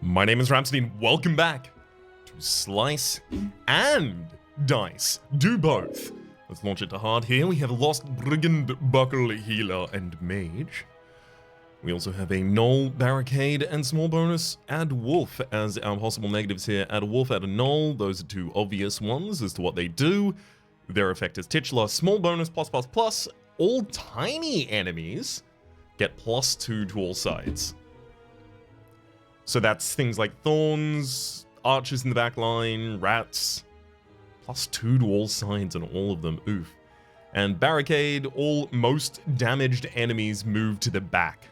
My name is Rhapsody and welcome back to Slice and Dice. Do both. Let's launch it to hard here. We have Lost Brigand, Buckle, Healer, and Mage. We also have a Null, Barricade, and small bonus, Add Wolf as our possible negatives here. Add a Wolf, add a Null. Those are two obvious ones as to what they do. Their effect is Titular, small bonus, plus. All tiny enemies get +2 to all sides. So that's things like thorns, archers in the back line, rats, +2 to all sides on all of them, oof. And barricade, all most damaged enemies move to the back.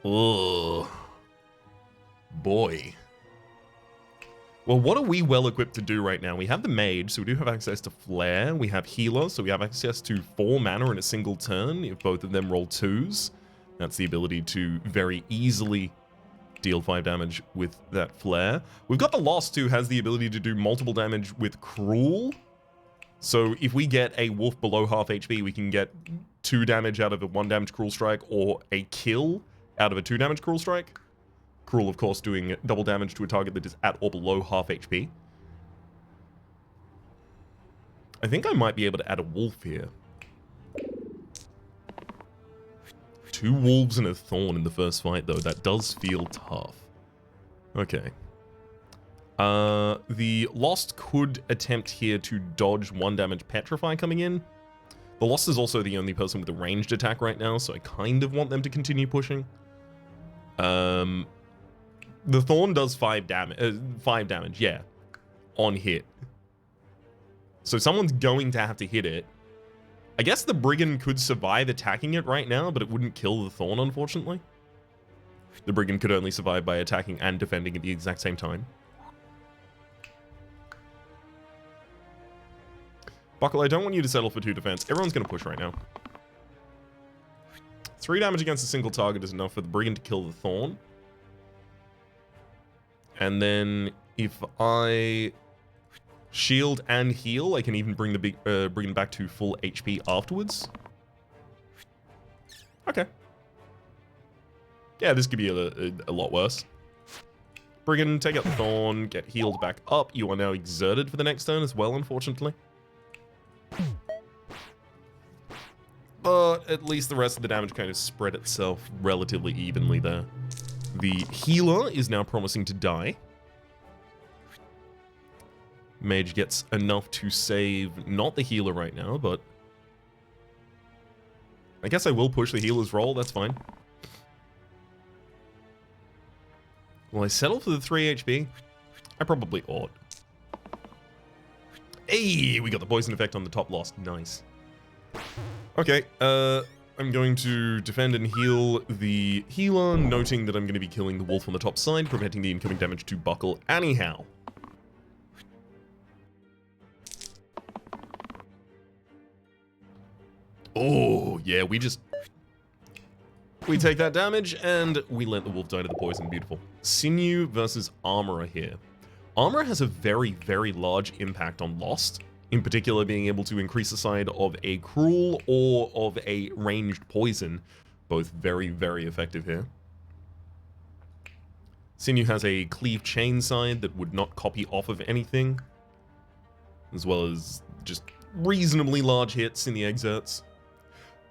Ugh. Boy. Well, what are we well equipped to do right now? We have the mage, so we do have access to flare. We have healer, so we have access to 4 mana in a single turn if both of them roll 2s. That's the ability to very easily deal 5 damage with that flare. We've got the Lost, who has the ability to do multiple damage with Cruel. So if we get a wolf below half HP, we can get 2 damage out of a 1 damage Cruel Strike, or a kill out of a 2 damage Cruel Strike. Cruel, of course, doing double damage to a target that is at or below half HP. I think I might be able to add a wolf here. 2 wolves and a thorn in the first fight, though. That does feel tough. Okay. The Lost could attempt here to dodge 1 damage Petrify coming in. The Lost is also the only person with a ranged attack right now, so I kind of want them to continue pushing. The Thorn does 5 damage, yeah, on hit. So someone's going to have to hit it. I guess the Brigand could survive attacking it right now, but it wouldn't kill the Thorn, unfortunately. The Brigand could only survive by attacking and defending at the exact same time. Buckle, I don't want you to settle for 2 defense. Everyone's going to push right now. 3 damage against a single target is enough for the Brigand to kill the Thorn. And then if I shield and heal, I can even bring the Brigand back to full HP afterwards. Okay. Yeah, this could be a lot worse. Brigand, take out the Thorn, get healed back up. You are now exerted for the next turn as well, unfortunately. But at least the rest of the damage kind of spread itself relatively evenly there. The healer is now promising to die. Mage gets enough to save not the healer right now, but I guess I will push the healer's roll, that's fine. Will I settle for the 3 HP? I probably ought. Hey, we got the poison effect on the top Lost, nice. Okay, I'm going to defend and heal the healer, noting that I'm going to be killing the wolf on the top side, preventing the incoming damage to Buckle anyhow. Oh, yeah, we take that damage, and we let the wolf die to the poison. Beautiful. Sinew versus Armorer here. Armorer has a very, very large impact on Lost. In particular, being able to increase the side of a Cruel or of a ranged poison. Both very, very effective here. Sinew has a Cleave Chain side that would not copy off of anything. As well as just reasonably large hits in the exerts.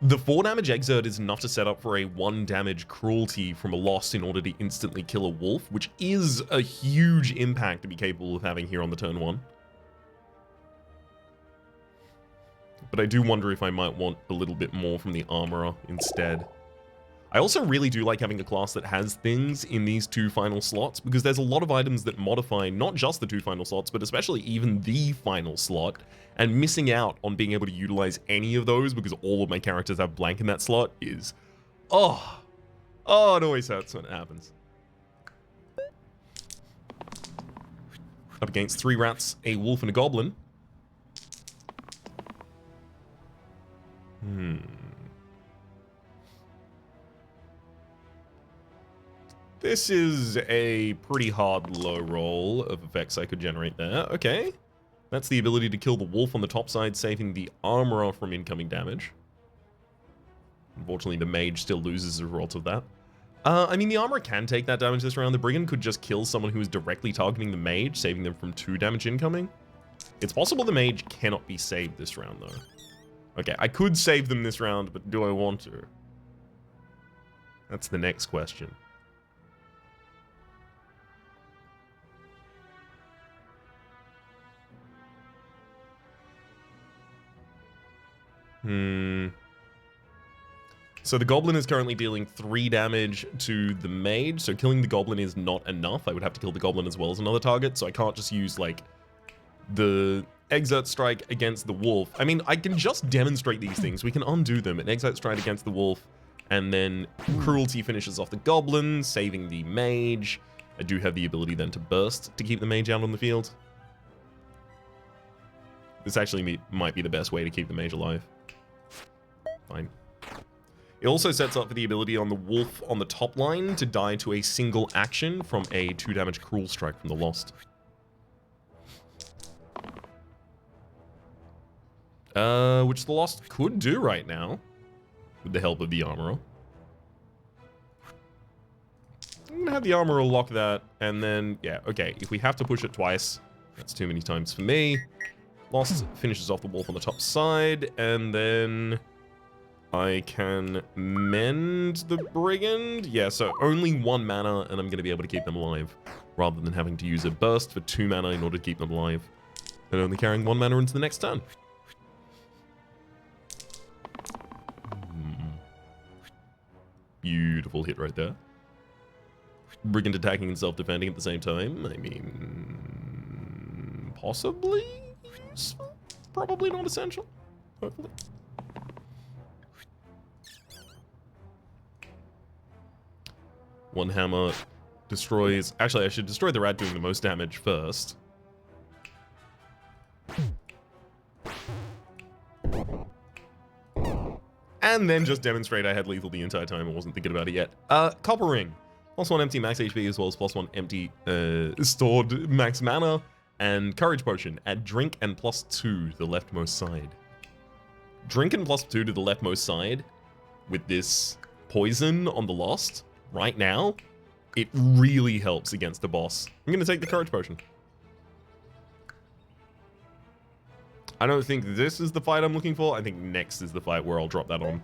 The 4 damage exert is enough to set up for a 1 damage Cruelty from a Lost in order to instantly kill a wolf, which is a huge impact to be capable of having here on the turn 1. But I do wonder if I might want a little bit more from the Armorer instead. I also really do like having a class that has things in these 2 final slots, because there's a lot of items that modify not just the 2 final slots, but especially even the final slot, and missing out on being able to utilize any of those because all of my characters have blank in that slot is... Oh, it always hurts when it happens. Up against 3 rats, a wolf, and a goblin. This is a pretty hard low roll of effects I could generate there. Okay. That's the ability to kill the wolf on the top side, saving the armorer from incoming damage. Unfortunately, the mage still loses as a result of that. I mean, the armor can take that damage this round. The Brigand could just kill someone who is directly targeting the mage, saving them from 2 damage incoming. It's possible the mage cannot be saved this round, though. Okay, I could save them this round, but do I want to? That's the next question. So the Goblin is currently dealing 3 damage to the Mage, so killing the Goblin is not enough. I would have to kill the Goblin as well as another target, so I can't just use, like, the Exert Strike against the Wolf. I mean, I can just demonstrate these things. We can undo them. An Exert Strike against the Wolf, and then Cruelty finishes off the Goblin, saving the Mage. I do have the ability then to burst to keep the Mage out on the field. This actually might be the best way to keep the Mage alive. Fine. It also sets up for the ability on the Wolf on the top line to die to a single action from a 2 damage Cruel Strike from the Lost. Which the Lost could do right now, with the help of the Armorer. I'm gonna have the Armorer lock that, and then, yeah, okay, if we have to push it twice, that's too many times for me. Lost finishes off the Wolf on the top side, and then I can mend the Brigand. Yeah, so only 1 mana, and I'm going to be able to keep them alive, rather than having to use a burst for 2 mana in order to keep them alive, and only carrying 1 mana into the next turn. Beautiful hit right there. Brigand attacking and self-defending at the same time. I mean, possibly useful? Probably not essential. Hopefully. One hammer destroys... Actually, I should destroy the rat doing the most damage first. And then just demonstrate I had lethal the entire time. I wasn't thinking about it yet. Copper Ring. +1 empty max HP as well as +1 empty stored max mana. And Courage Potion. Add drink and +2 to the leftmost side. Drink and +2 to the leftmost side with this poison on the Lost right now, it really helps against the boss. I'm going to take the Courage Potion. I don't think this is the fight I'm looking for. I think next is the fight where I'll drop that on.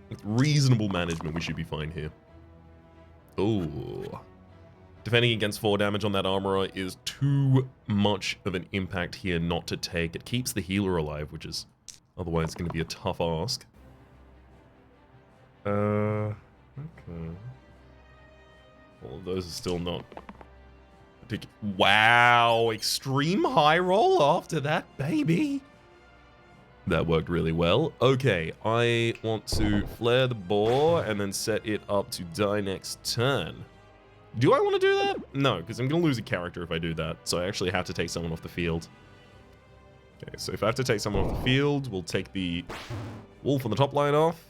With reasonable management, we should be fine here. Oh. Defending against 4 damage on that Armorer is too much of an impact here not to take. It keeps the healer alive, which is otherwise going to be a tough ask. Okay. All of those are still not... Wow, extreme high roll after that, baby. That worked really well. Okay, I want to flare the boar and then set it up to die next turn. Do I want to do that? No, because I'm going to lose a character if I do that. So I actually have to take someone off the field. Okay, so if I have to take someone off the field, we'll take the Wolf on the top line off.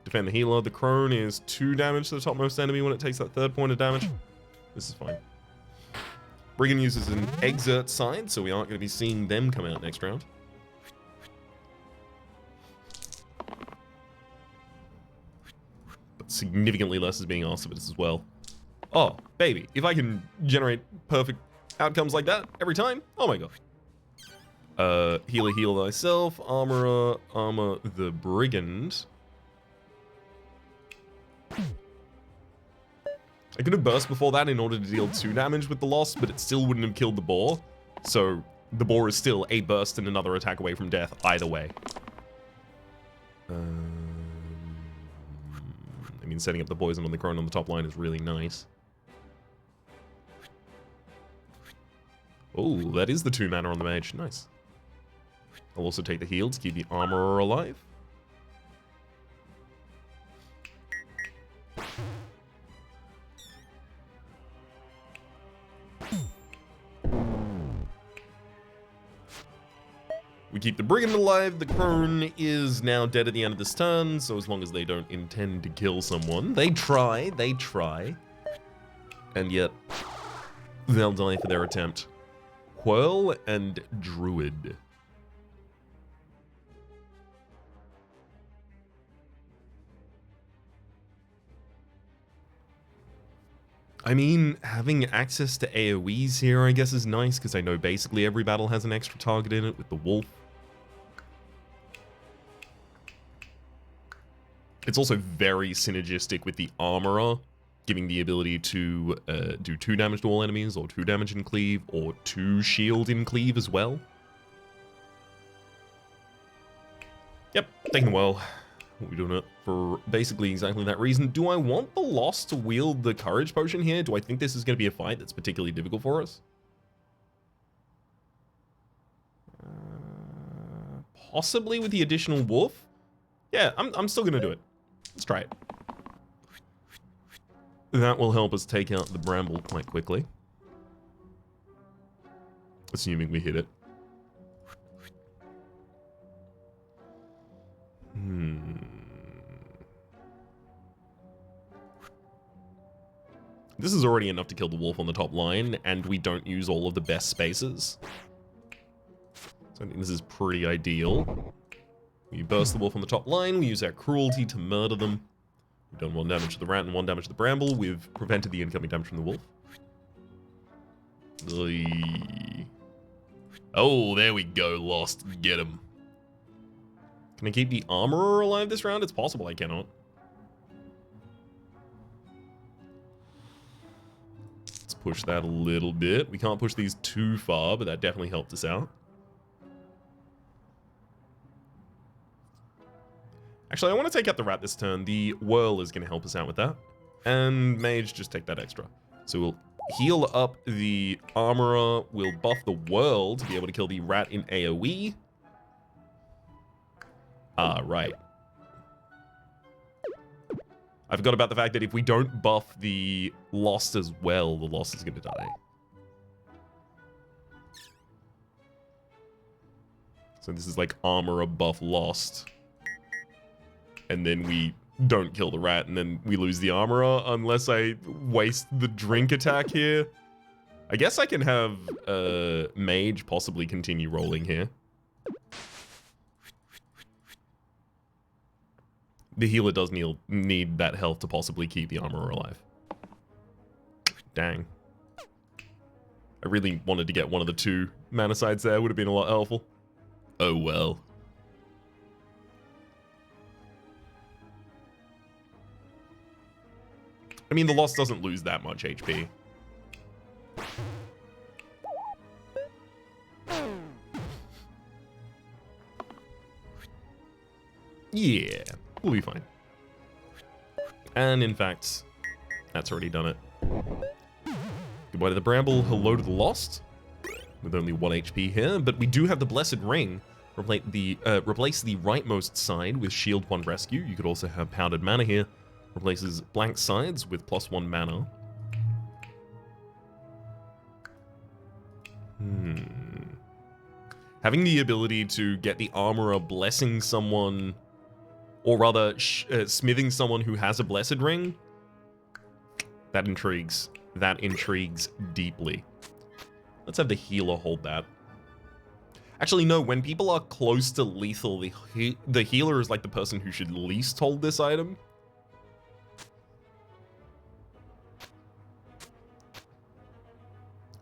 Defend the healer. The Crone is 2 damage to the topmost enemy when it takes that 3rd point of damage. This is fine. Brigand uses an Exert side, so we aren't going to be seeing them come out next round. But significantly less is being asked of it as well. Oh, baby. If I can generate perfect outcomes like that every time, oh my gosh. Healer, heal thyself. Armorer, armor the Brigand. I could have burst before that in order to deal 2 damage with the Lost, but it still wouldn't have killed the boar. So the boar is still a burst and another attack away from death either way. I mean, setting up the poison on the Crone on the top line is really nice. Oh, that is the 2 mana on the mage. Nice. I'll also take the heal to keep the Armorer alive. We keep the Brigand alive. The Crone is now dead at the end of this turn, so as long as they don't intend to kill someone. They try. And yet, they'll die for their attempt. Whirl and Druid. I mean, having access to AoEs here, I guess, is nice, because I know basically every battle has an extra target in it with the wolf. It's also very synergistic with the armorer, giving the ability to do 2 damage to all enemies, or 2 damage in cleave, or 2 shield in cleave as well. Yep, taking well. We're doing it for basically exactly that reason. Do I want the Lost to wield the Courage Potion here? Do I think this is going to be a fight that's particularly difficult for us? Possibly with the additional wolf? Yeah, I'm still going to do it. Let's try it. That will help us take out the bramble quite quickly. Assuming we hit it. This is already enough to kill the wolf on the top line, and we don't use all of the best spaces. So I think this is pretty ideal. We burst the wolf on the top line, we use our cruelty to murder them. We've done 1 damage to the rat and 1 damage to the bramble. We've prevented the incoming damage from the wolf. Oh, there we go, Lost. Get him. Can I keep the armorer alive this round? It's possible I cannot. Let's push that a little bit. We can't push these too far, but that definitely helped us out. Actually, I want to take out the rat this turn. The whirl is going to help us out with that. And mage, just take that extra. So we'll heal up the armorer. We'll buff the whirl to be able to kill the rat in AoE. Ah, right. I forgot about the fact that if we don't buff the Lost as well, the Lost is going to die. So this is like armorer buff Lost. And then we don't kill the rat, and then we lose the armorer unless I waste the drink attack here. I guess I can have mage possibly continue rolling here. The healer does need that health to possibly keep the armorer alive. Dang. I really wanted to get one of the 2 mana sides there. Would have been a lot helpful. Oh well. I mean, the Lost doesn't lose that much HP. Yeah, we'll be fine. And in fact, that's already done it. Goodbye to the bramble, hello to the Lost. With only 1 HP here, but we do have the Blessed Ring. Replace the rightmost side with Shield 1 Rescue. You could also have Powdered Mana here. Replaces blank sides with +1 mana. Having the ability to get the armorer blessing someone, or rather smithing someone who has a Blessed Ring, that intrigues. That intrigues deeply. Let's have the healer hold that. Actually, no, when people are close to lethal, the healer is like the person who should least hold this item.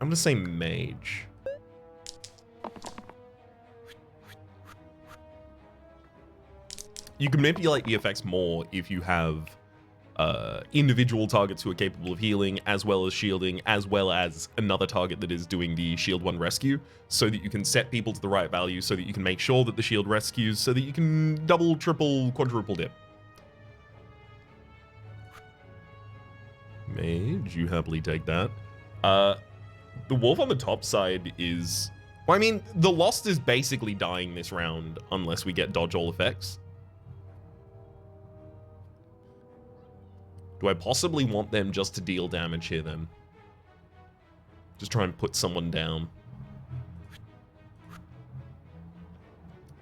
I'm gonna say mage. You can manipulate the effects more if you have individual targets who are capable of healing, as well as shielding, as well as another target that is doing the Shield 1 Rescue, so that you can set people to the right value, so that you can make sure that the shield rescues, so that you can double, triple, quadruple dip. Mage, you happily take that. The wolf on the top side is... Well, I mean, the Lost is basically dying this round unless we get dodge all effects. Do I possibly want them just to deal damage here then? Just try and put someone down.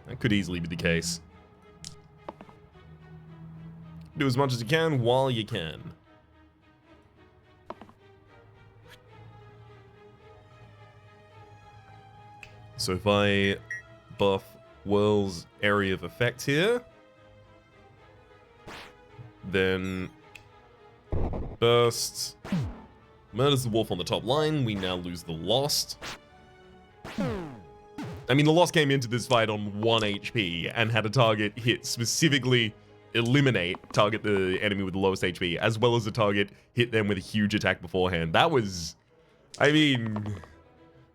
That could easily be the case. Do as much as you can while you can. So if I buff Whirl's area of effect here, then burst, Murders the wolf on the top line. We now lose the Lost. I mean, the Lost came into this fight on 1 HP and had a target hit specifically target the enemy with the lowest HP, as well as the target hit them with a huge attack beforehand. That was... I mean...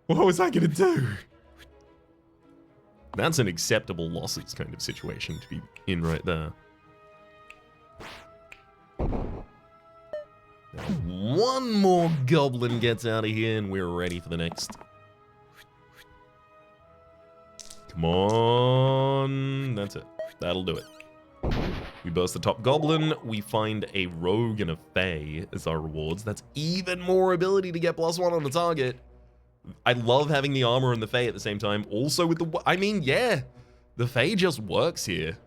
what was I gonna do? That's an acceptable losses kind of situation to be in right there. One more goblin gets out of here and we're ready for the next. Come on. That's it. That'll do it. We burst the top goblin. We find a rogue and a fae as our rewards. That's even more ability to get +1 on the target. I love having the armor and the fae at the same time. Also with the... I mean, yeah. The fae just works here.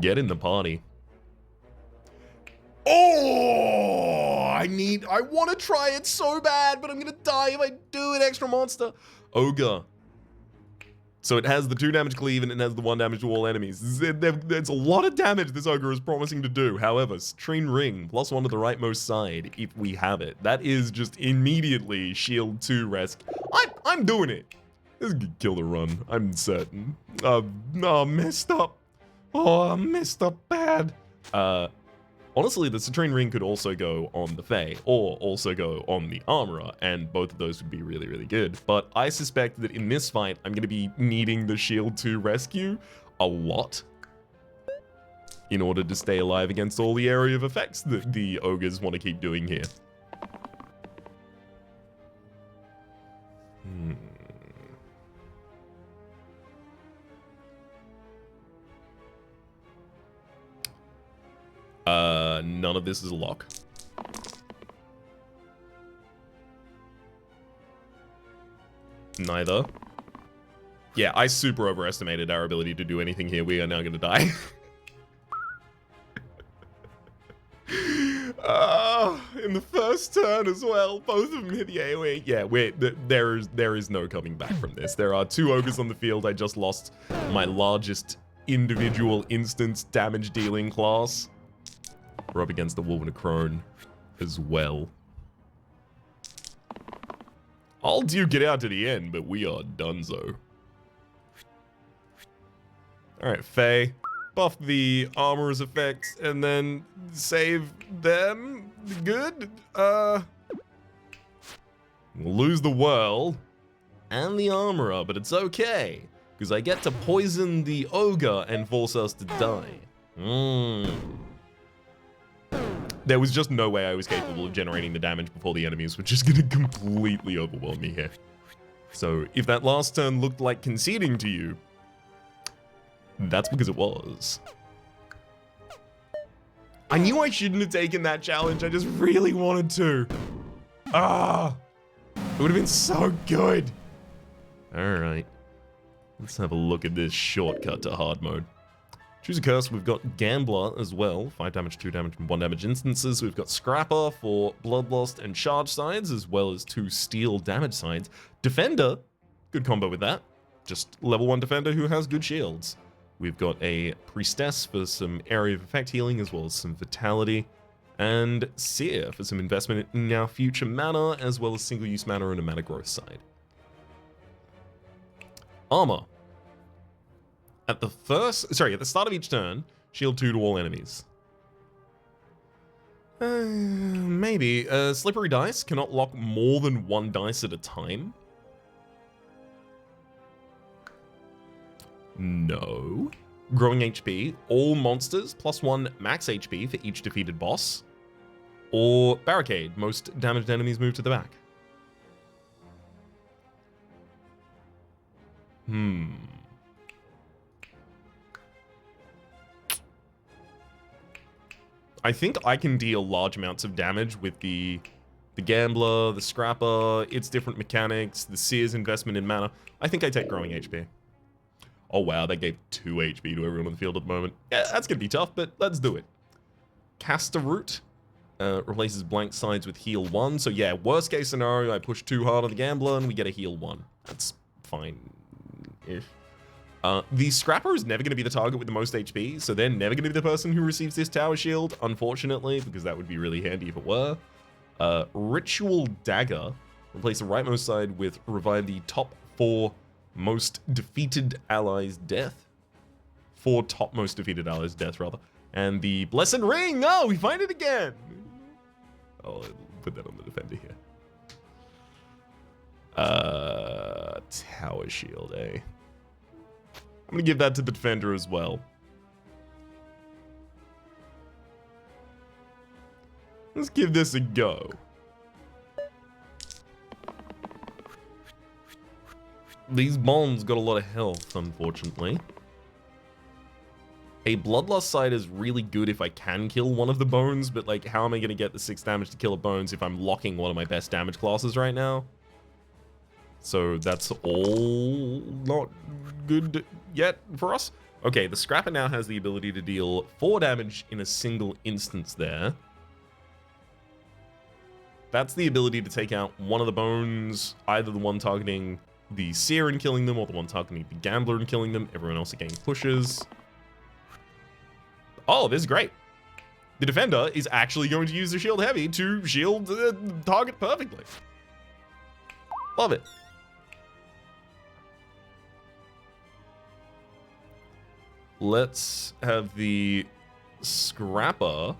Get in the party. Oh! I want to try it so bad, but I'm going to die if I do an extra monster. Ogre. So it has the 2 damage cleave and it has the 1 damage to all enemies. There's a lot of damage this ogre is promising to do. However, Citrine Ring, +1 to the rightmost side if we have it. That is just immediately shield 2 rest. I'm doing it. This is gonna kill the run, I'm certain. Oh, messed up. Oh, messed up bad. Honestly, the Citrine Ring could also go on the Fae, or also go on the Armorer, and both of those would be really, really good. But I suspect that in this fight, I'm going to be needing the Shield 2 rescue a lot in order to stay alive against all the area of effects that the ogres want to keep doing here. None of this is a lock. Neither. Yeah, I super overestimated our ability to do anything here. We are now going to die. In the first turn as well, both of them hit the AoE. Yeah, there is no coming back from this. There are 2 ogres on the field. I just lost my largest individual instance damage dealing class. We're up against the Wolf and a Crone as well. I'll duke it out to the end, but we are donezo. Alright, Fae. Buff the armor's effects and then save them. Good. We'll lose the world and the armorer, but it's okay. Because I get to poison the ogre and force us to die. There was just no way I was capable of generating the damage before the enemies were just gonna completely overwhelm me here. So if that last turn looked like conceding to you, that's because it was. I knew I shouldn't have taken that challenge, I just really wanted to. It would have been so good. Alright, let's have a look at this shortcut to hard mode. Choose a curse, we've got Gambler as well, 5 damage, 2 damage, and 1 damage instances. We've got Scrapper for Bloodlust and Charge sides, as well as 2 Steel damage sides. Defender, good combo with that. Just level 1 Defender who has good shields. We've got a Priestess for some area of effect healing, as well as some Vitality. And Seer for some investment in our future mana, as well as single-use mana and a mana growth side. Armor. At the start of each turn, shield 2 to all enemies. Maybe. Slippery dice cannot lock more than 1 dice at a time. No. Growing HP. All monsters +1 max HP for each defeated boss. Or Barricade. Most damaged enemies move to the back. I think I can deal large amounts of damage with the Gambler, the Scrapper, its different mechanics, the Seer's investment in mana. I think I take growing HP. Oh wow, that gave 2 HP to everyone on the field at the moment. Yeah, that's gonna be tough, but let's do it. Caster Root replaces blank sides with heal 1. So yeah, worst case scenario, I push too hard on the Gambler and we get a heal 1. That's fine-ish. The Scrapper is never going to be the target with the most HP, so they're never going to be the person who receives this tower shield, unfortunately, because that would be really handy if it were. Ritual Dagger. Replace the rightmost side with revive the top 4 most defeated allies' death. 4 top most defeated allies' death, rather. And the Blessed Ring! Oh, we find it again! I'll put that on the defender here. Tower Shield, eh? I'm gonna give that to the defender as well. Let's give this a go. These bombs got a lot of health, unfortunately. A Bloodlust side is really good if I can kill one of the bones, but like, how am I gonna get the 6 damage to kill a bones if I'm locking one of my best damage classes right now? So that's all not good yet for us. Okay, the Scrapper now has the ability to deal 4 damage in a single instance there. That's the ability to take out one of the bones, either the one targeting the Seer and killing them, or the one targeting the Gambler and killing them. Everyone else again pushes. Oh, this is great. The defender is actually going to use the shield heavy to shield the target perfectly. Love it. Let's have the Scrapper.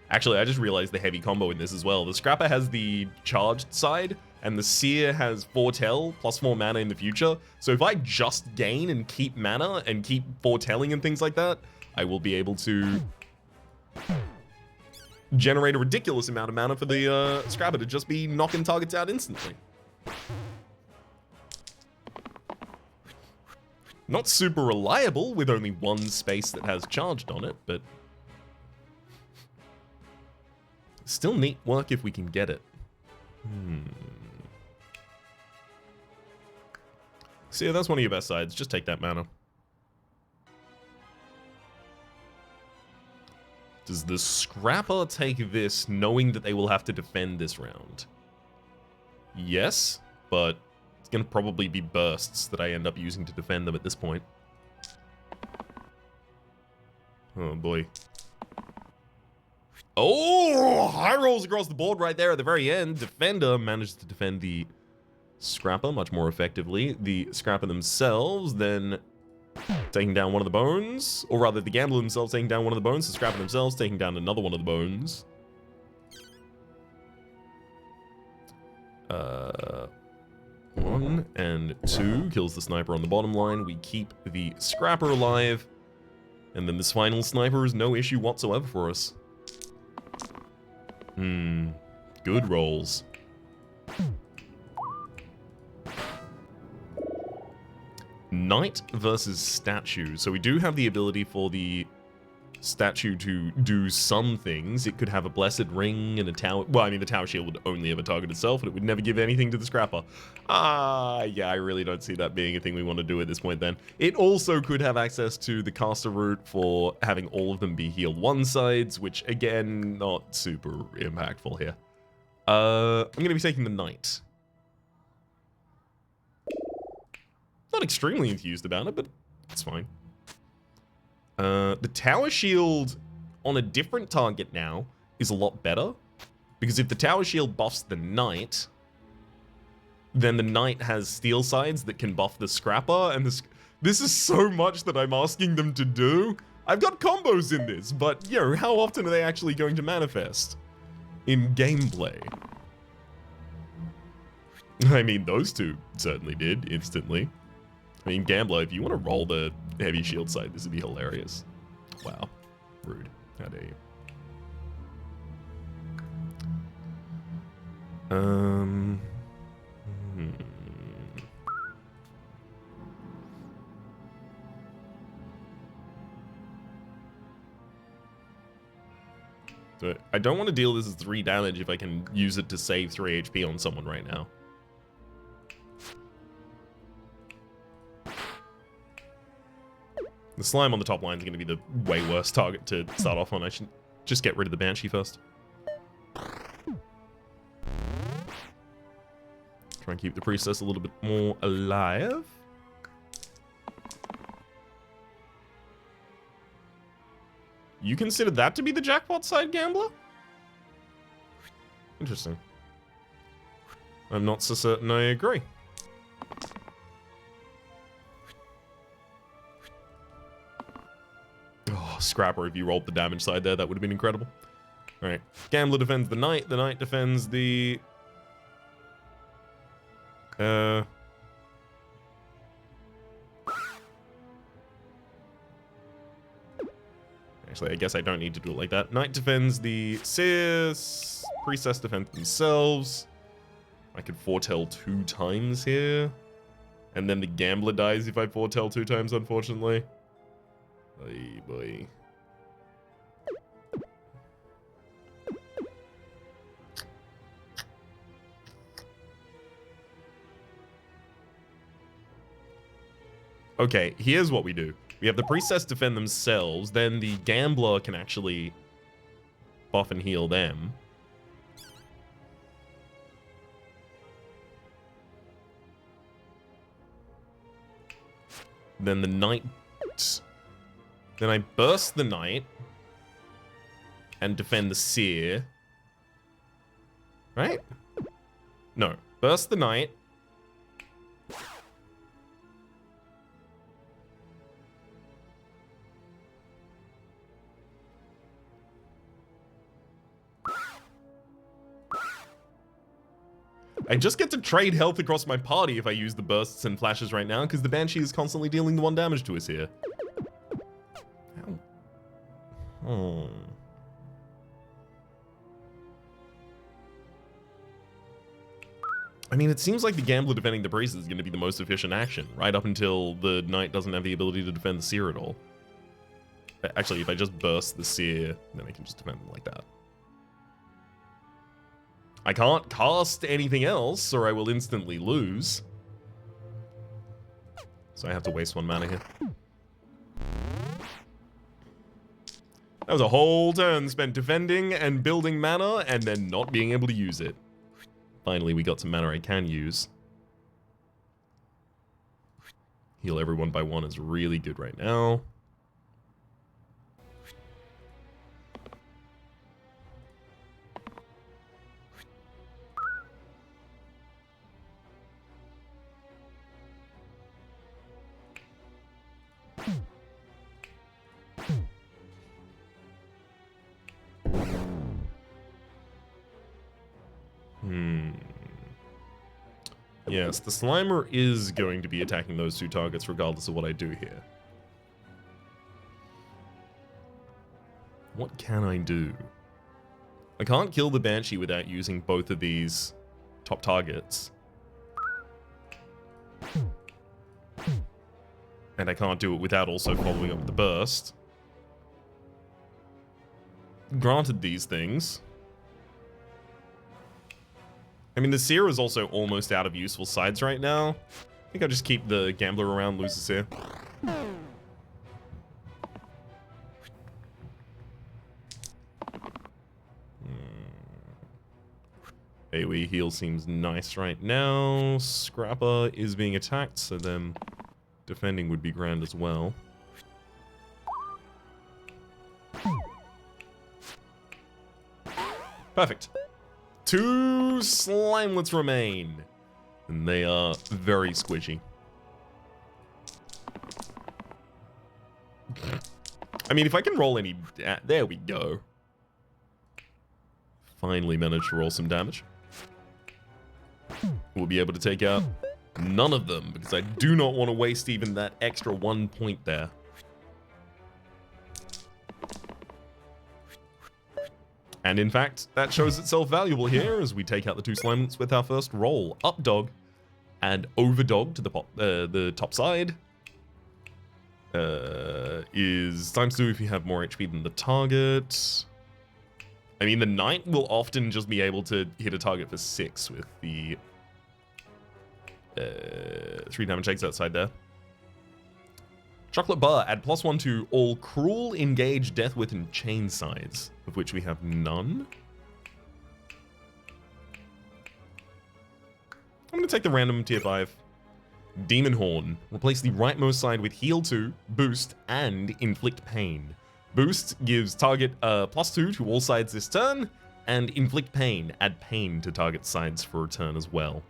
Actually, I just realized the heavy combo in this as well. The Scrapper has the charged side, and the Seer has Foretell plus 4 mana in the future. So if I just gain and keep mana and keep foretelling and things like that, I will be able to generate a ridiculous amount of mana for the Scrapper to just be knocking targets out instantly. Not super reliable with only one space that has charged on it, but still neat work if we can get it. So yeah, that's one of your best sides. Just take that mana. Does the Scrapper take this knowing that they will have to defend this round? Yes, but it's going to probably be bursts that I end up using to defend them at this point. Oh boy. Oh, high rolls across the board right there at the very end. Defender managed to defend the Scrapper much more effectively. The Scrapper themselves then taking down one of the bones, or rather the Gambler themselves taking down one of the bones, the Scrapper themselves taking down another one of the bones. 1 and 2 kills the Sniper on the bottom line. We keep the Scrapper alive, and then this final Sniper is no issue whatsoever for us. Good rolls. Knight versus Statue. So we do have the ability for the Statue to do some things. It could have a Blessed Ring and a Tower. Well, I mean, the Tower Shield would only ever target itself, and it would never give anything to the Scrapper. Yeah, I really don't see that being a thing we want to do at this point then. It also could have access to the caster route for having all of them be healed one sides, which, again, not super impactful here. I'm going to be taking the Knight. Not extremely enthused about it, but it's fine. The Tower Shield on a different target now is a lot better, because if the Tower Shield buffs the Knight, then the Knight has steel sides that can buff the Scrapper, and this is so much that I'm asking them to do. I've got combos in this, but, you know, how often are they actually going to manifest in gameplay? I mean, those two certainly did, instantly. I mean, Gambler, if you want to roll the heavy shield side, this would be hilarious. Wow. Rude. How dare you. So I don't want to deal this as 3 damage if I can use it to save 3 HP on someone right now. The slime on the top line is going to be the way worse target to start off on. I should just get rid of the Banshee first. Try and keep the Priestess a little bit more alive. You consider that to be the jackpot side, Gambler? Interesting. I'm not so certain I agree. Oh, Scrapper, if you rolled the damage side there, that would have been incredible. Alright. Gambler defends the knight. The knight defends the... Actually, I guess I don't need to do it like that. Knight defends the seer. Priestess defends themselves. I could foretell 2 times here. And then the gambler dies if I foretell 2 times, unfortunately. Oy boy. Okay, here's what we do. We have the priestess defend themselves, then the gambler can actually buff and heal them. Then the knight... Then I burst the knight and defend the seer. Right? No. Burst the knight. I just get to trade health across my party if I use the bursts and flashes right now, because the Banshee is constantly dealing the 1 damage to us here. Ow. Oh. I mean, it seems like the Gambler defending the Priest is going to be the most efficient action, right up until the Knight doesn't have the ability to defend the Seer at all. Actually, if I just burst the Seer, then I can just defend them like that. I can't cast anything else, or I will instantly lose. So I have to waste 1 mana here. That was a whole turn spent defending and building mana, and then not being able to use it. Finally, we got some mana I can use. Heal everyone by 1 is really good right now. Yes, the Slimer is going to be attacking those 2 targets regardless of what I do here. What can I do? I can't kill the Banshee without using both of these top targets. And I can't do it without also following up with the burst. Granted these things. I mean, the Seer is also almost out of useful sides right now. I think I'll just keep the Gambler around, lose the Seer. AoE heal seems nice right now. Scrapper is being attacked, so then defending would be grand as well. Perfect. 2 Slimelets remain. And they are very squishy. I mean, if I can roll any... there we go. Finally managed to roll some damage. We'll be able to take out none of them, because I do not want to waste even that extra 1 point there. And in fact, that shows itself valuable here as we take out the 2 Slimelets with our first roll. Up dog and over dog to the top side is ×2 if you have more HP than the target. I mean, the Knight will often just be able to hit a target for 6 with the 3 damage eggs outside there. Chocolate Bar, add +1 to all Cruel, Engage, Death Wit, and Chain sides, of which we have none. I'm going to take the random tier 5. Demon Horn. Replace the rightmost side with Heal 2, Boost, and Inflict Pain. Boost gives target +2 to all sides this turn. And inflict pain. Add pain to target sides for a turn as well.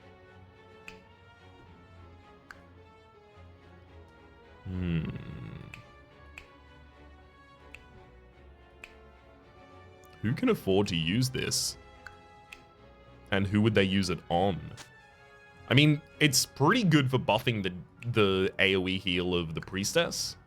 Who can afford to use this? And who would they use it on? I mean, it's pretty good for buffing the AoE heal of the priestess.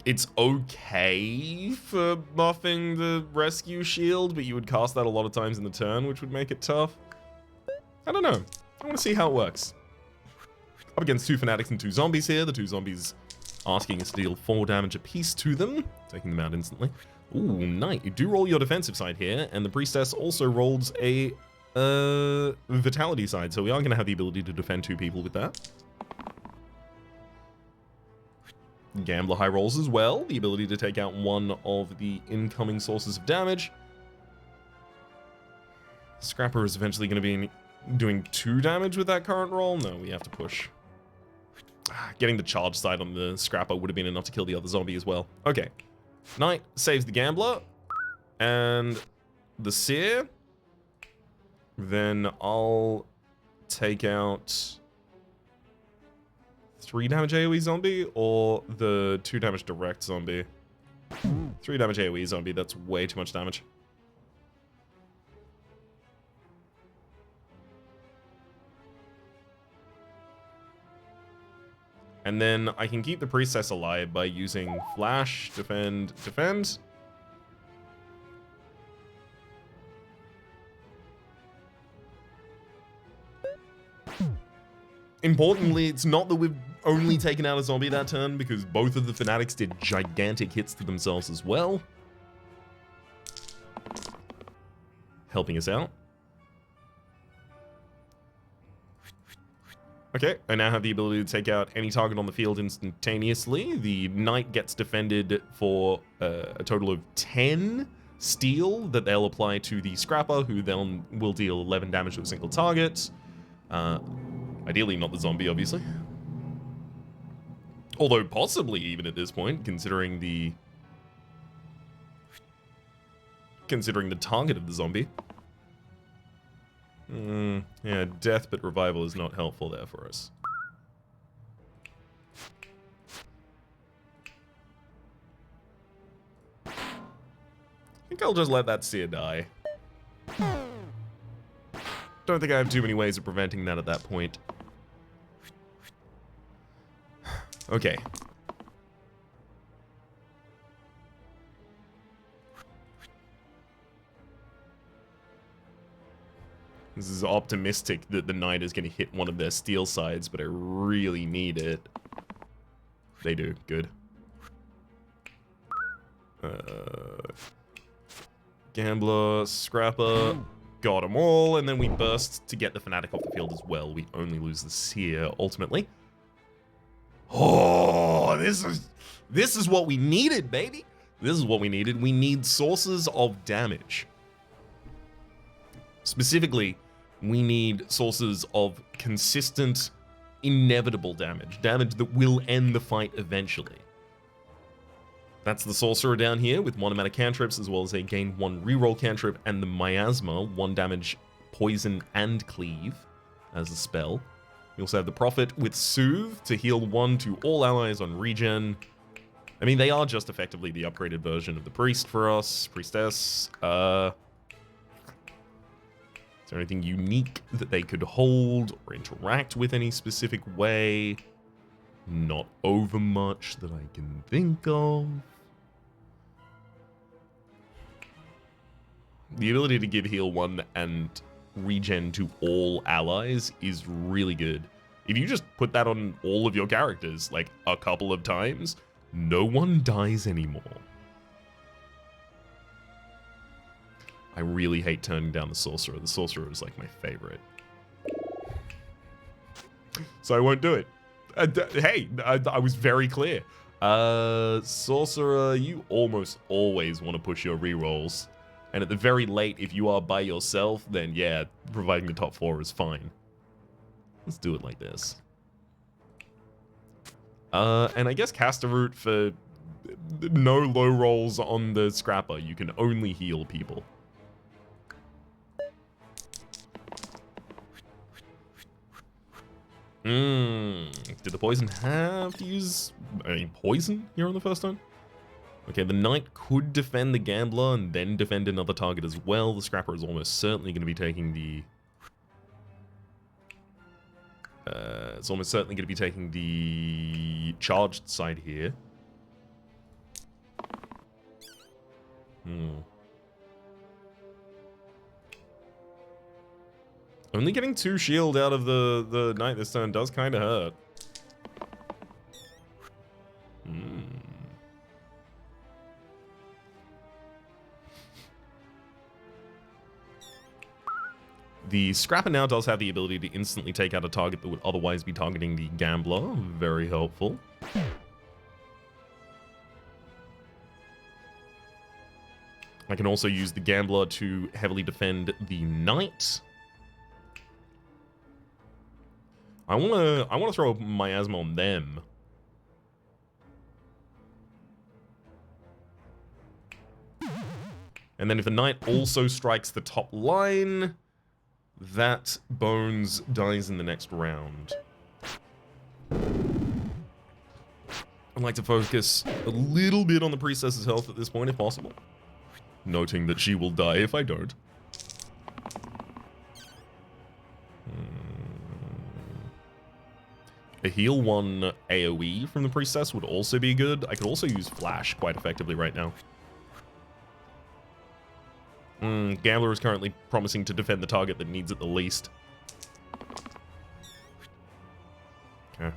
It's okay for buffing the rescue shield, but you would cast that a lot of times in the turn, which would make it tough. I don't know. I want to see how it works. Up against 2 fanatics and 2 zombies here. The 2 zombies asking us to deal 4 damage apiece to them, taking them out instantly. Ooh, Knight, you do roll your defensive side here, and the priestess also rolls a vitality side, so we are going to have the ability to defend 2 people with that. Gambler high rolls as well, the ability to take out 1 of the incoming sources of damage. Scrapper is eventually going to be doing 2 damage with that current roll. No, we have to push. Getting the charge side on the Scrapper would have been enough to kill the other zombie as well. Okay. Knight saves the Gambler. And the Seer. Then I'll take out 3 damage AoE zombie or the 2 damage direct zombie. 3 damage AoE zombie, that's way too much damage. And then I can keep the priestess alive by using flash, defend, defend. Importantly, it's not that we've only taken out a zombie that turn, because both of the fanatics did gigantic hits to themselves as well. Helping us out. Okay, I now have the ability to take out any target on the field instantaneously. The Knight gets defended for a total of 10 steel that they'll apply to the Scrapper, who then will deal 11 damage to a single target. Ideally not the zombie, obviously. Although possibly even at this point, considering the target of the zombie. Yeah, death but revival is not helpful there for us. I think I'll just let that Seer die. Don't think I have too many ways of preventing that at that point. Okay. This is optimistic that the Knight is going to hit one of their steel sides, but I really need it. They do. Good. Gambler, Scrapper, got them all, and then we burst to get the Fanatic off the field as well. We only lose the Seer, ultimately. Oh, this is what we needed, baby. This is what we needed. We need sources of damage. Specifically, we need sources of consistent, inevitable damage. Damage that will end the fight eventually. That's the Sorcerer down here with 1 mana cantrips, as well as a gain 1 reroll cantrip, and the Miasma, 1 damage, poison, and cleave as a spell. We also have the Prophet with Soothe to heal 1 to all allies on regen. I mean, they are just effectively the upgraded version of the Priest for us. Priestess. Is there anything unique that they could hold or interact with any specific way? Not over much that I can think of. The ability to give heal 1 and regen to all allies is really good. If you just put that on all of your characters, like a couple of times, no one dies anymore. I really hate turning down the Sorcerer. The Sorcerer is like my favorite. So I won't do it. Hey, I was very clear. Sorcerer, you almost always want to push your rerolls. And at the very late, if you are by yourself, then yeah, providing the top 4 is fine. Let's do it like this. And I guess Caster Root for no low rolls on the Scrapper. You can only heal people. Did the poison have to use poison here on the first turn? Okay, the Knight could defend the Gambler and then defend another target as well. The Scrapper is almost certainly going to be taking the... it's almost certainly going to be taking the charged side here. Only getting 2 shield out of the Knight this turn does kind of hurt. The Scrapper now does have the ability to instantly take out a target that would otherwise be targeting the Gambler. Very helpful. I can also use the Gambler to heavily defend the Knight. I wanna throw a miasma on them. And then if the Knight also strikes the top line, that Bones dies in the next round. I'd like to focus a little bit on the Priestess's health at this point if possible. Noting that she will die if I don't. A heal 1 AoE from the Priestess would also be good. I could also use Flash quite effectively right now. Gambler is currently promising to defend the target that needs it the least. Okay.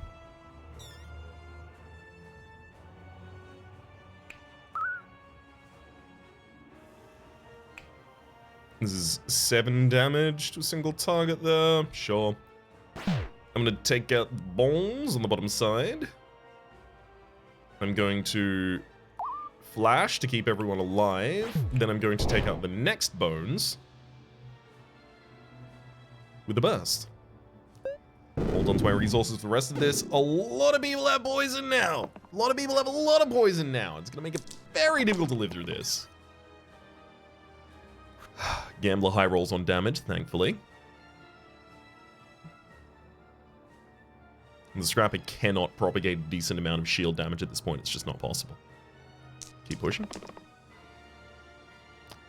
This is 7 damage to a single target there. Sure. I'm going to take out the bones on the bottom side. I'm going to Flash to keep everyone alive. Then I'm going to take out the next bones with a burst. Hold on to my resources for the rest of this. A lot of people have poison now. A lot of people have a lot of poison now. It's going to make it very difficult to live through this. Gambler high rolls on damage, thankfully. And the Scrapper cannot propagate a decent amount of shield damage at this point. It's just not possible. Keep pushing.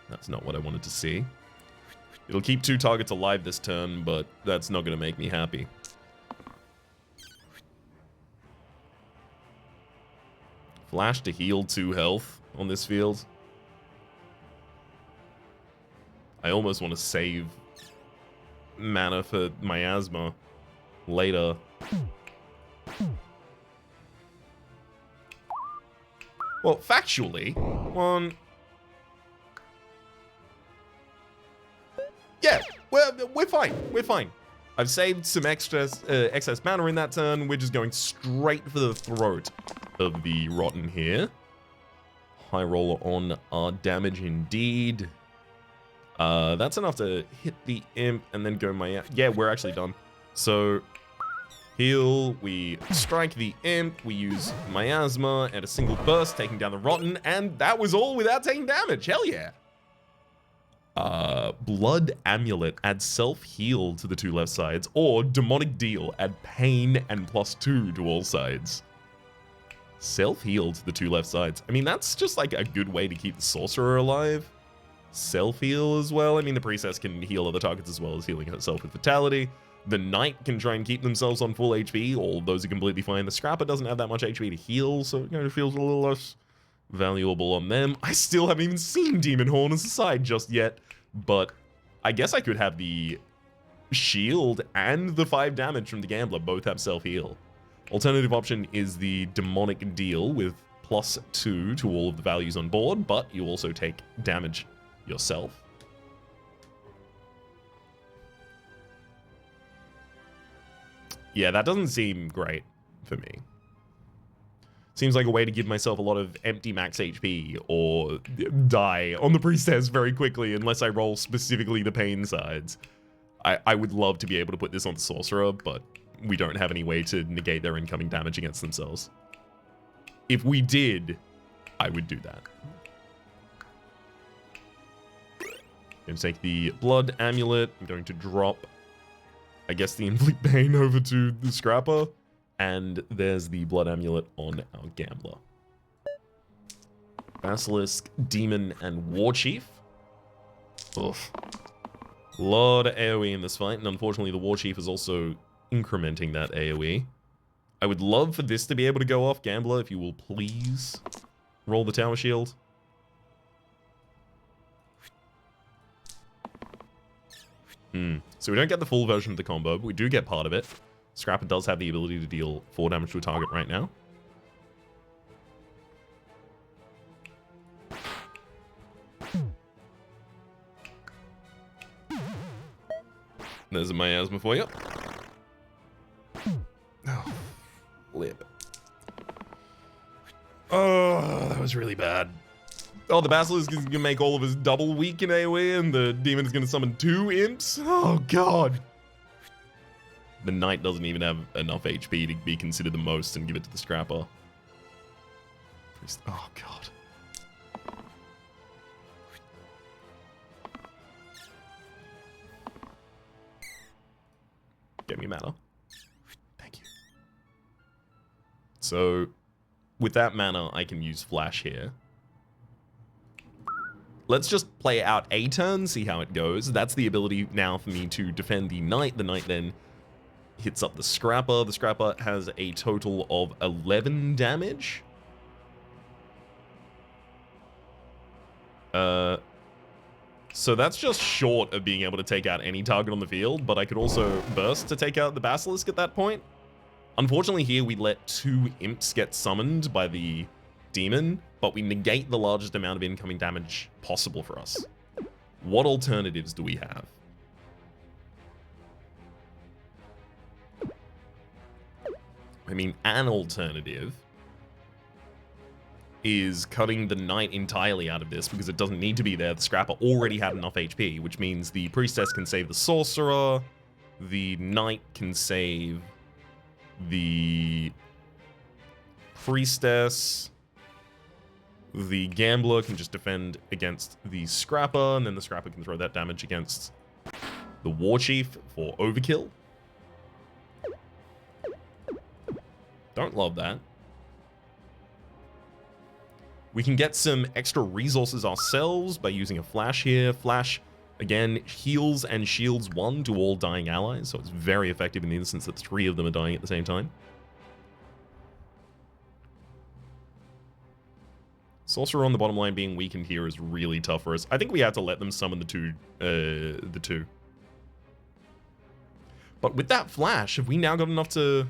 That's not what I wanted to see. It'll keep 2 targets alive this turn, but that's not going to make me happy. Flash to heal 2 health on this field. I almost want to save mana for miasma later. Well, factually, yeah, we're fine. We're fine. I've saved some excess mana in that turn. We're just going straight for the throat of the Rotten here. High roller on our damage indeed. That's enough to hit the imp and then go yeah, we're actually done. So heal, we strike the imp, we use miasma and a single burst, taking down the Rotten, and that was all without taking damage. Hell yeah. Blood Amulet, add self-heal to the 2 left sides, or Demonic Deal, add pain and +2 to all sides. Self-heal to the 2 left sides. I mean, that's just like a good way to keep the Sorcerer alive. Self-heal as well. I mean, the Priestess can heal other targets as well as healing herself with Vitality. The Knight can try and keep themselves on full HP, all those are completely fine. The Scrapper doesn't have that much HP to heal, so it kind of feels a little less valuable on them. I still haven't even seen Demon Horn as a side just yet, but I guess I could have the shield and the 5 damage from the Gambler both have self-heal. Alternative option is the Demonic Deal with +2 to all of the values on board, but you also take damage yourself. Yeah, that doesn't seem great for me. Seems like a way to give myself a lot of empty max HP or die on the Priestess very quickly unless I roll specifically the pain sides. I would love to be able to put this on the Sorcerer, but we don't have any way to negate their incoming damage against themselves. If we did, I would do that. Going to take the blood amulet. I'm going to drop, I guess, the inflict pain over to the scrapper. And there's the blood amulet on our gambler. Basilisk, demon, and war chief. Oof. A lot of AoE in this fight, and unfortunately the war chief is also incrementing that AoE. I would love for this to be able to go off. Gambler, if you will please roll the tower shield. So we don't get the full version of the combo, but we do get part of it. Scrapper does have the ability to deal 4 damage to a target right now. There's a miasma for you. Oh, lip. Oh, that was really bad. Oh, the Basilisk is going to make all of us double weak in AoE, and the Demon is going to summon 2 imps? Oh, God. The Knight doesn't even have enough HP to be considered the most and give it to the Scrapper. Oh, God. Get me mana. Thank you. So, with that mana, I can use Flash here. Let's just play out a turn, see how it goes. That's the ability now for me to defend the Knight. The Knight then hits up the Scrapper. The Scrapper has a total of 11 damage. So that's just short of being able to take out any target on the field, but I could also burst to take out the Basilisk at that point. Unfortunately here we let 2 imps get summoned by the Demon, but we negate the largest amount of incoming damage possible for us. What alternatives do we have? I mean, an alternative is cutting the Knight entirely out of this because it doesn't need to be there. The Scrapper already had enough HP, which means the Priestess can save the Sorcerer, the Knight can save the Priestess, the Gambler can just defend against the Scrapper, and then the Scrapper can throw that damage against the War Chief for overkill. Don't love that. We can get some extra resources ourselves by using a Flash here. Flash, again, heals and shields 1 to all dying allies, so it's very effective in the instance that 3 of them are dying at the same time. Sorcerer on the bottom line being weakened here is really tough for us. I think we had to let them summon the two. But with that Flash, have we now got enough to...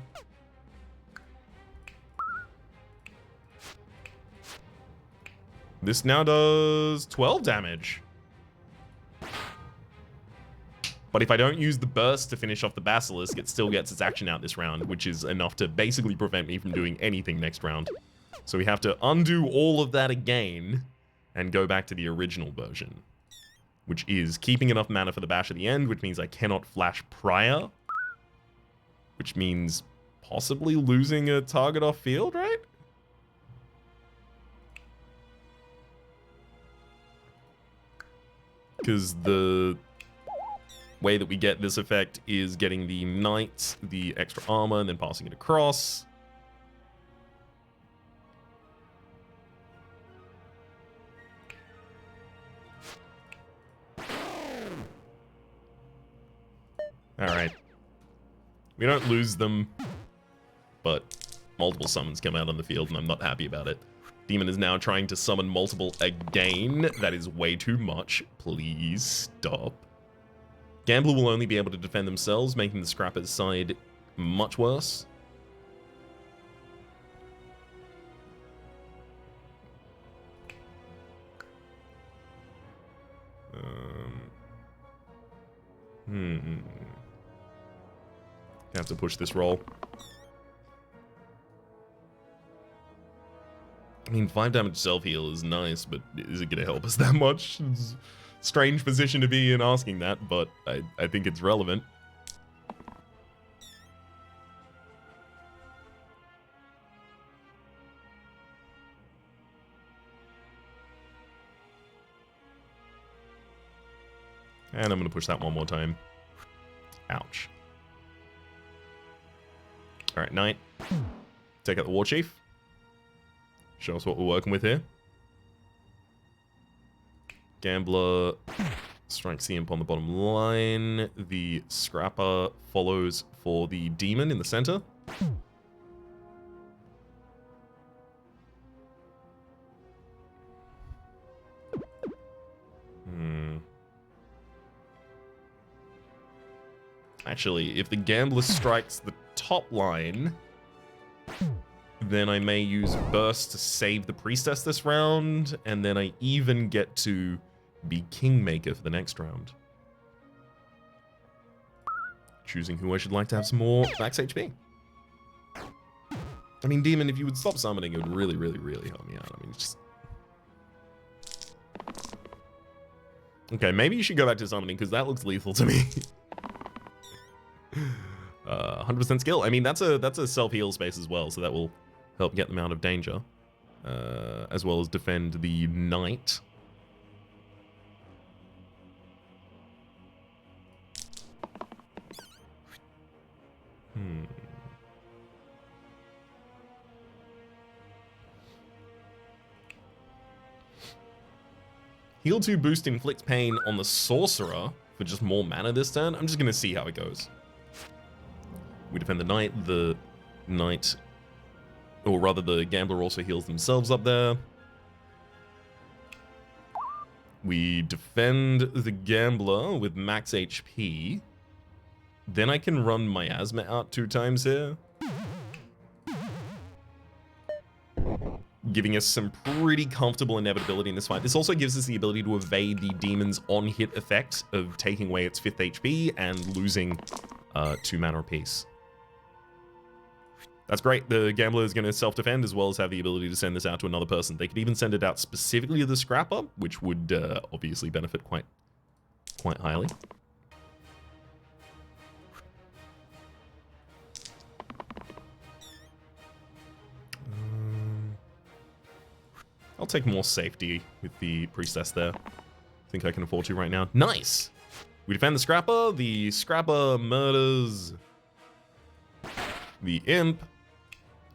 This now does 12 damage. But if I don't use the burst to finish off the Basilisk, it still gets its action out this round, which is enough to basically prevent me from doing anything next round. So we have to undo all of that again and go back to the original version, which is keeping enough mana for the bash at the end, which means I cannot flash prior, which means possibly losing a target off field, right? Because the way that we get this effect is getting the Knight, the extra armor, and then passing it across. Alright. We don't lose them, but multiple summons come out on the field, and I'm not happy about it. Demon is now trying to summon multiple again. That is way too much. Please stop. Gambler will only be able to defend themselves, making the Scrapper's side much worse. Have to push this roll. I mean, 5 damage self-heal is nice, but is it going to help us that much? It's a strange position to be in asking that, but I think it's relevant. And I'm going to push that one more time. Ouch. Alright, Knight. Take out the War Chief. Show us what we're working with here. Gambler strikes the Imp on the bottom line. The Scrapper follows for the Demon in the center. Actually, if the Gambler strikes the top line, then I may use Burst to save the Priestess this round, and then I even get to be Kingmaker for the next round. Choosing who I should like to have some more max HP. I mean, Demon, if you would stop summoning, it would really, really, really help me out. I mean, it's just... Okay, maybe you should go back to summoning, because that looks lethal to me. 100% skill. I mean, that's a self-heal space as well, so that will help get them out of danger. As well as defend the Knight. Heal 2 boost inflicts pain on the Sorcerer for just more mana this turn. I'm just going to see how it goes. We defend the Knight, or rather the Gambler also heals themselves up there. We defend the Gambler with max HP. Then I can run Miasma out 2 times here, giving us some pretty comfortable inevitability in this fight. This also gives us the ability to evade the Demon's on-hit effect of taking away its 5th HP and losing 2 mana apiece. That's great. The Gambler is going to self-defend as well as have the ability to send this out to another person. They could even send it out specifically to the Scrapper, which would obviously benefit quite highly. I'll take more safety with the Priestess there. I think I can afford to right now. Nice! We defend the Scrapper. The Scrapper murders the Imp.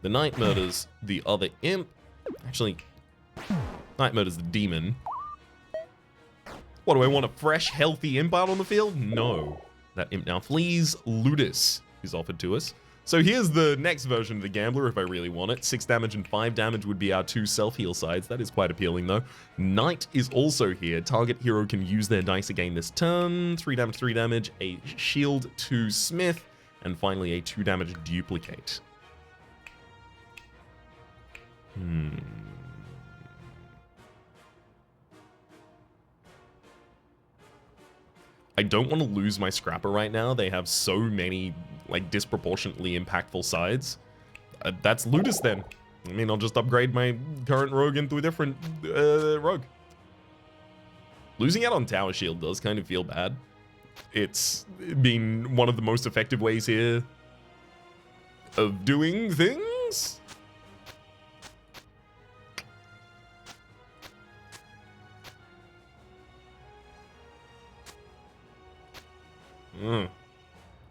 The Knight murders the other Imp. Actually, Knight murders the Demon. What, do I want a fresh, healthy Imp out on the field? No. That Imp now flees. Ludus is offered to us. So here's the next version of the Gambler if I really want it. 6 damage and 5 damage would be our 2 self-heal sides. That is quite appealing though. Knight is also here. Target hero can use their dice again this turn. 3 damage, 3 damage, a shield to Smith, and finally a 2 damage duplicate. I don't want to lose my Scrapper right now. They have so many, like, disproportionately impactful sides. That's Ludus then. I mean, I'll just upgrade my current rogue into a different rogue. Losing out on Tower Shield does kind of feel bad. It's been one of the most effective ways here of doing things.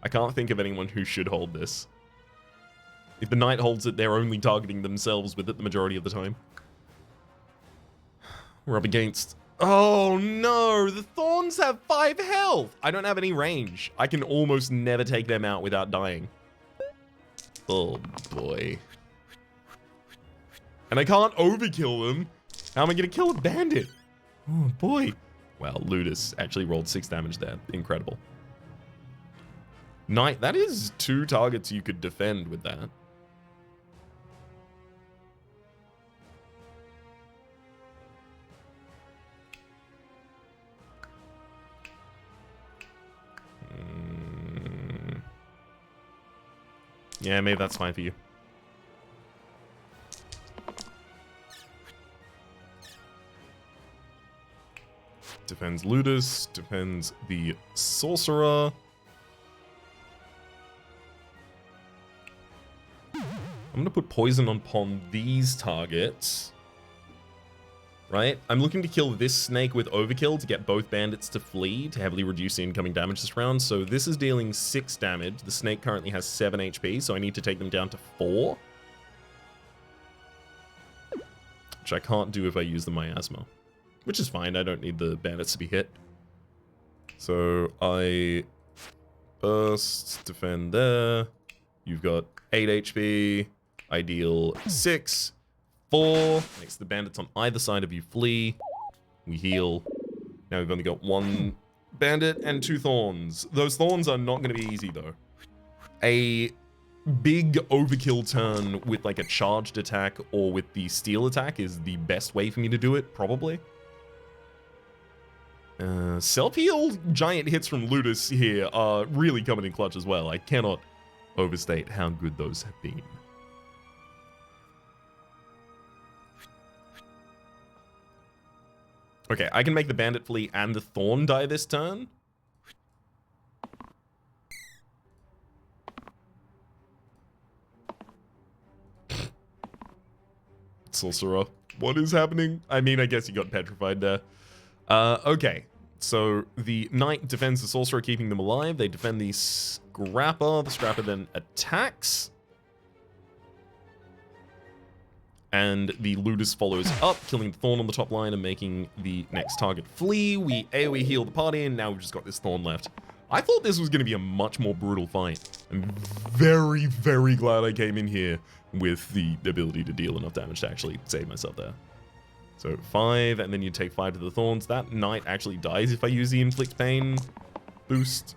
I can't think of anyone who should hold this. If the Knight holds it, they're only targeting themselves with it the majority of the time. We're up against... Oh no, the Thorns have 5 health! I don't have any range. I can almost never take them out without dying. Oh boy. And I can't overkill them. How am I gonna kill a bandit? Oh boy. Wow, Ludus actually rolled 6 damage there. Incredible. Knight, that is 2 targets you could defend with that. Yeah, maybe that's fine for you. Defends Ludus, defends the Sorcerer. I'm going to put poison upon these targets. right? I'm looking to kill this snake with overkill to get both bandits to flee to heavily reduce the incoming damage this round. So this is dealing 6 damage. The snake currently has 7 HP, so I need to take them down to 4. Which I can't do if I use the miasma. Which is fine, I don't need the bandits to be hit. So I burst, defend there. You've got 8 HP. I deal 6. 4. Makes the bandits on either side of you flee. We heal. Now we've only got 1 bandit and 2 thorns. Those thorns are not going to be easy though. A big overkill turn with like a charged attack or with the steel attack is the best way for me to do it, probably. Self-heal giant hits from Ludus here are really coming in clutch as well. I cannot overstate how good those have been. Okay, I can make the bandit flee and the thorn die this turn. Sorcerer, what is happening? I mean, I guess you got petrified there. Okay, so the knight defends the sorcerer, keeping them alive. They defend the scrapper. The scrapper then attacks. And the Ludus follows up, killing the Thorn on the top line and making the next target flee. We AoE heal the party, and now we've just got this Thorn left. I thought this was going to be a much more brutal fight. I'm very, very glad I came in here with the ability to deal enough damage to actually save myself there. So 5, and then you take 5 to the Thorns. That knight actually dies if I use the Inflict Pain boost.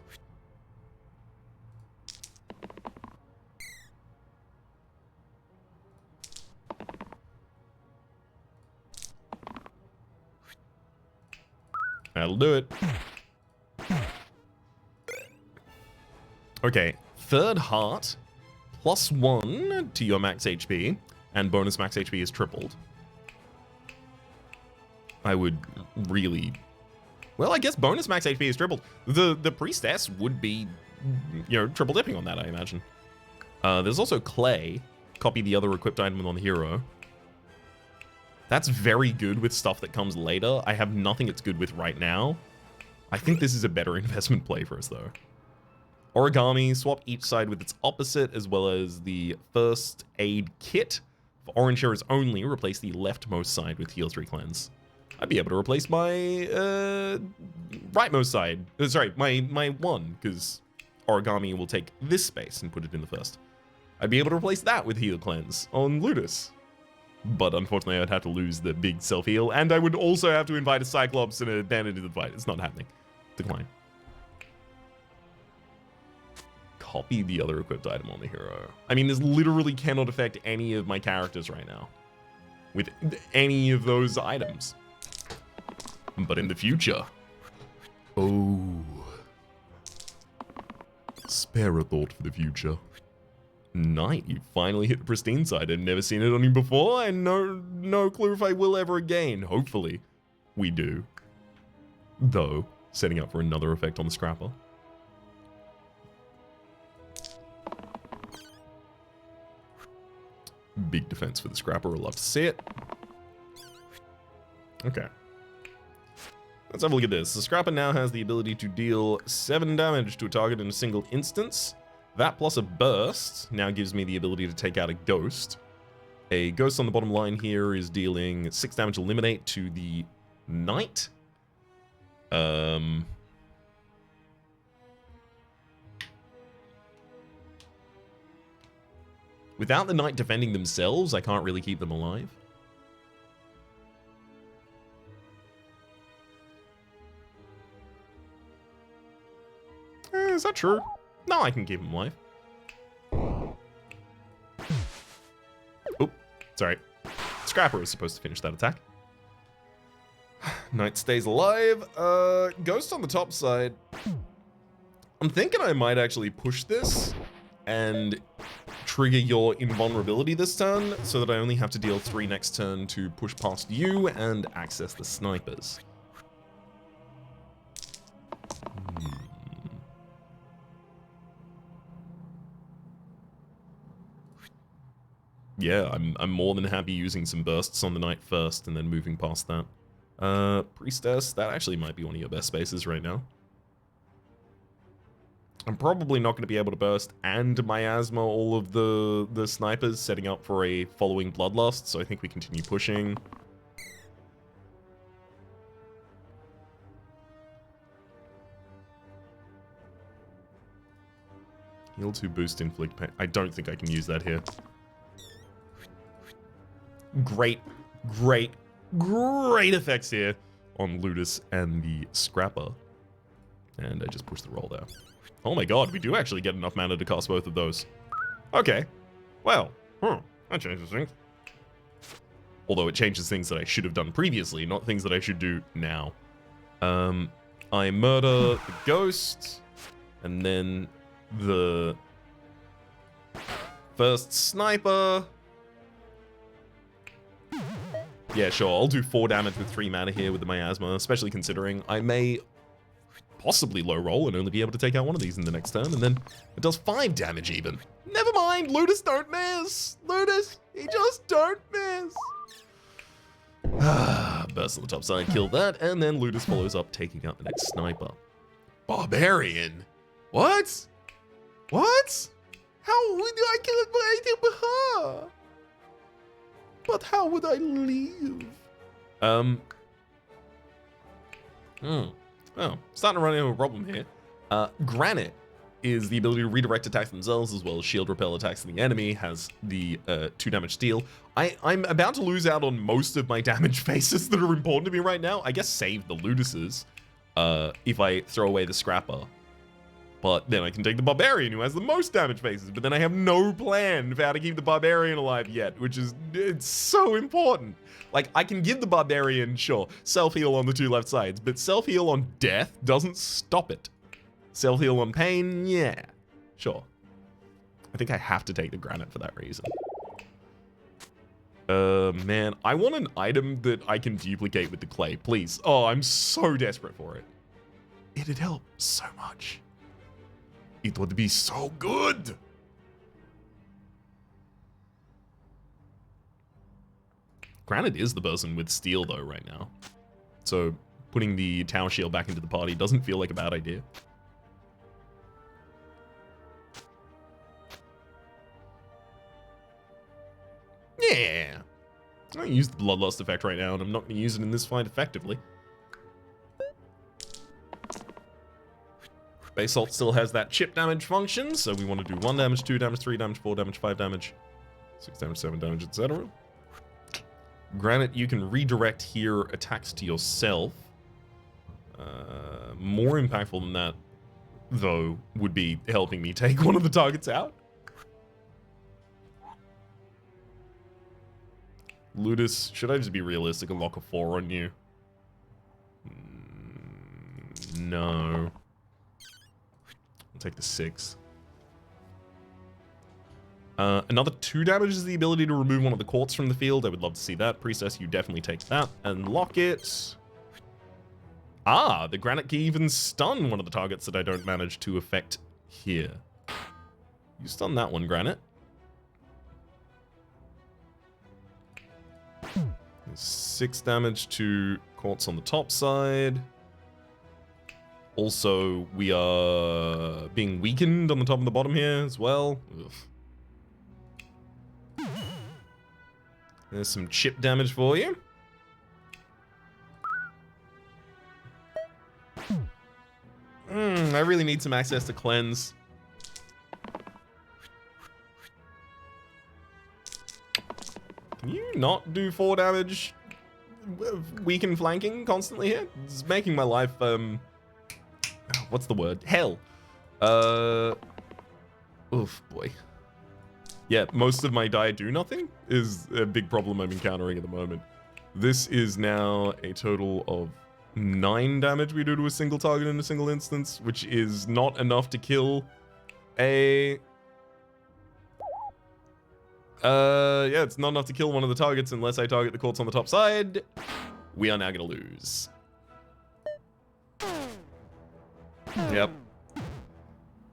That'll do it. Okay, third heart, +1 to your max HP, and bonus max HP is tripled. I would really... Well, I guess bonus max HP is tripled. The priestess would be, you know, triple dipping on that, I imagine. There's also clay. Copy the other equipped item on the hero. That's very good with stuff that comes later. I have nothing it's good with right now. I think this is a better investment play for us, though. Origami, swap each side with its opposite, as well as the first aid kit. For orange heroes only, replace the leftmost side with heal 3 cleanse. I'd be able to replace my rightmost side. Sorry, my 1, because origami will take this space and put it in the first. I'd be able to replace that with heal cleanse on Ludus. But unfortunately, I'd have to lose the big self-heal, and I would also have to invite a Cyclops and a bandit into the fight. It's not happening. Decline. Copy the other equipped item on the hero. I mean, this literally cannot affect any of my characters right now with any of those items. But in the future... Oh. Spare a thought for the future. Knight, you finally hit the pristine side. I've never seen it on you before, and no clue if I will ever again. Hopefully, we do. Though, setting up for another effect on the scrapper. Big defense for the scrapper. I'd love to see it. Okay. Let's have a look at this. The scrapper now has the ability to deal 7 damage to a target in a single instance. That plus a burst now gives me the ability to take out a ghost. A ghost on the bottom line here is dealing 6 damage eliminate to the knight. Without the knight defending themselves, I can't really keep them alive. Is that true? No, I can keep him alive. Oh, sorry. Scrapper is supposed to finish that attack. Knight stays alive. Ghost on the top side. I'm thinking I might actually push this and trigger your invulnerability this turn so that I only have to deal 3 next turn to push past you and access the snipers. yeah, I'm more than happy using some bursts on the knight first and then moving past that. Priestess, that actually might be one of your best spaces right now. I'm probably not going to be able to burst and miasma all of the snipers, setting up for a following bloodlust, so I think we continue pushing. Heal 2 boost inflict pain. I don't think I can use that here. Great effects here on Ludus and the Scrapper. And I just pushed the roll there. Oh my god, we do actually get enough mana to cast both of those. Okay. Well, that changes things. Although it changes things that I should have done previously, not things that I should do now. I murder the ghost, and then the first sniper. Yeah, sure, I'll do 4 damage with 3 mana here with the miasma, especially considering I may possibly low roll and only be able to take out one of these in the next turn, and then it does 5 damage even. Never mind, Ludus don't miss! Ludus, he just don't miss! Burst on the top side, kill that, and then Ludus follows up, taking out the next sniper. Barbarian? What? What? How would I kill her? But how would I leave? Oh, starting to run into a problem here. Granite is the ability to redirect attacks themselves as well as shield repel attacks to the enemy, has the 2 damage steal. I'm about to lose out on most of my damage faces that are important to me right now. I guess save the Luduses if I throw away the Scrapper. But then I can take the Barbarian who has the most damage faces, but then I have no plan for how to keep the Barbarian alive yet, which is, it's so important. Like, I can give the Barbarian, sure, self-heal on the 2 left sides, but self-heal on death doesn't stop it. Self-heal on pain, yeah, sure. I think I have to take the Granite for that reason. Man, I want an item that I can duplicate with the clay, please. Oh, I'm so desperate for it. It'd help so much. It would be so good. Granite is the person with steel though right now. So putting the tower shield back into the party doesn't feel like a bad idea. Yeah. I'm going to use the Bloodlust effect right now, and I'm not going to use it in this fight effectively. Basalt still has that chip damage function, so we want to do 1 damage, 2 damage, 3 damage, 4 damage, 5 damage, 6 damage, 7 damage, etc. Granite, you can redirect here attacks to yourself. More impactful than that, though, would be helping me take one of the targets out. Ludus, should I just be realistic and lock a 4 on you? No. I'll take the 6. Another 2 damage is the ability to remove one of the courts from the field. I would love to see that. Priestess, you definitely take that. And lock it. Ah, the Granite can even stun one of the targets that I don't manage to affect here. You stun that one, Granite. 6 damage to courts on the top side. Also, we are being weakened on the top and the bottom here as well. Ugh. There's some chip damage for you. I really need some access to cleanse. Can you not do 4 damage weaken flanking constantly here? It's making my life, what's the word? Hell. Oof, boy. Yeah, most of my die do nothing is a big problem I'm encountering at the moment. This is now a total of 9 damage we do to a single target in a single instance, which is not enough to kill a... yeah, it's not enough to kill one of the targets unless I target the courts on the top side. We are now gonna lose. Yep.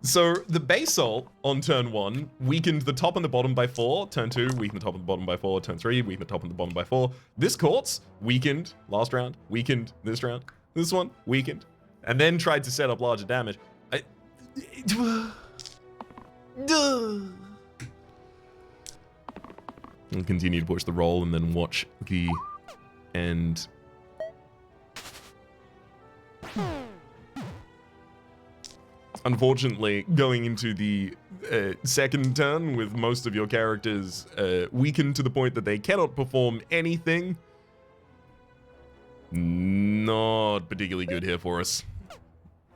So the base ult on turn 1 weakened the top and the bottom by 4. Turn 2 weakened the top and the bottom by 4. Turn 3 weakened the top and the bottom by 4. This quartz weakened last round, weakened this round. This one weakened, and then tried to set up larger damage. I'll continue to push the roll and then watch the end. Unfortunately, going into the second turn with most of your characters weakened to the point that they cannot perform anything. Not particularly good here for us.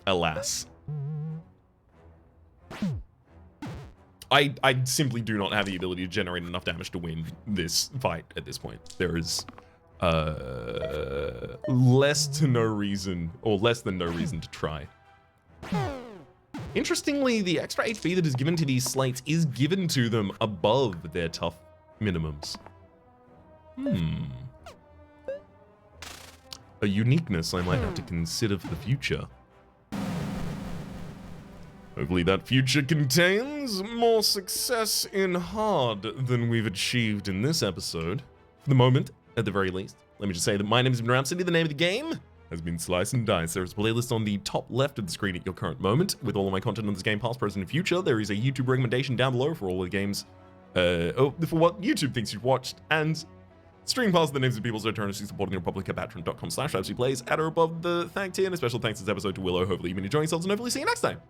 Alas. I simply do not have the ability to generate enough damage to win this fight at this point. There is less than no reason to try. Interestingly, the extra HP that is given to these slates is given to them above their tough minimums. A uniqueness I might have to consider for the future. Hopefully that future contains more success in hard than we've achieved in this episode. For the moment, at the very least. Let me just say that my name has been Rhapsody, the name of the game has been Slice and Dice. There is a playlist on the top left of the screen at your current moment with all of my content on this game, past, present, and future. There is a YouTube recommendation down below for all the games, for what YouTube thinks you've watched, and stream past the names of people so turn to supporting the Republic at patreon.com/RhapsodyPlays at or above the thank tier, and a special thanks this episode to Willow. Hopefully you've been enjoying yourselves, and hopefully see you next time.